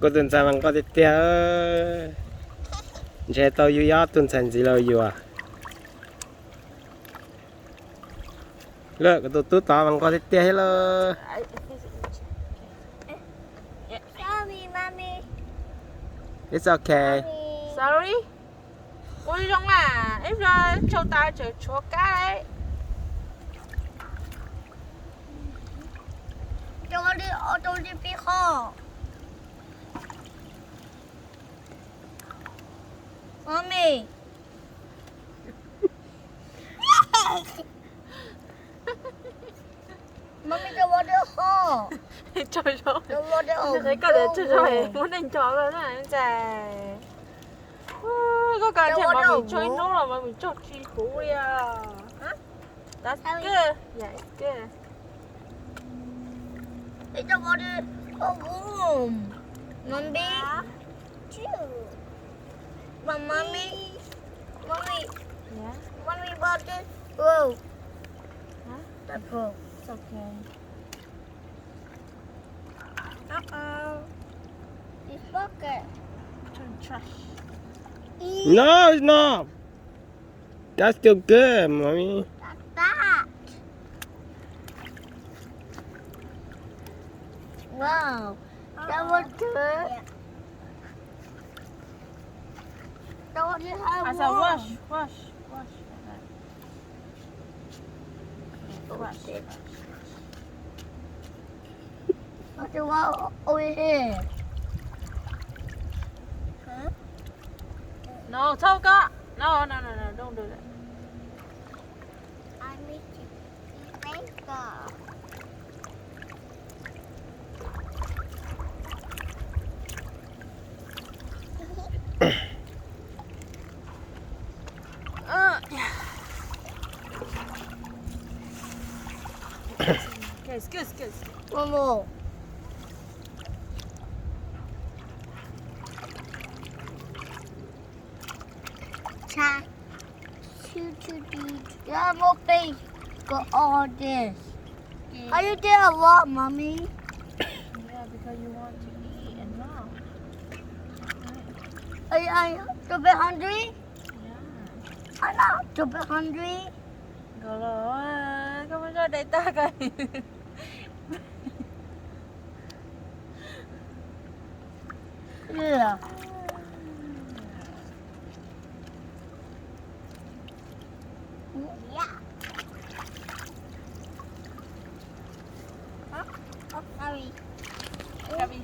cô tuần sao bằng có tiết chế tao yêu gió tuần thành gì lâu yêu à lỡ cái tụt tụt tao bằng có tiết hello. Sorry, mommy. It's okay. Sorry. Ôi rong à, em ra cho ta chờ chỗ cái. Tôi đi bị khó. Mommy. Mommy, tôi muốn đi khó. Trời ơi. Tôi muốn đi khó. Thấy có thể trời muốn đánh chó rồi này anh trai. Có cả trẻ mà mình chơi nó là mà mình chọc chi phú đi à. That's good. Yeah, it's good. Tôi muốn đi room. Mommy. But mommy. Yeah. Mommy bought this room. Huh? That room. It's okay. This bucket. Turn trash. No, it's not. That's still good, mommy. That. Wow. That was good. That was just how I said wash. Wash. What's the wall over here? Huh? No, tsaug. No, don't do that. I need to eat makeup. Okay, excuse. One more. Try to do double face for all this. How you did a lot, mommy? Yeah, because you want to eat and now. Are you a bit hungry? Yeah. I'm not a bit hungry. Galo, kamu cho đầy ta cái. Yeah. Yeah. Oh, sorry. Gabi.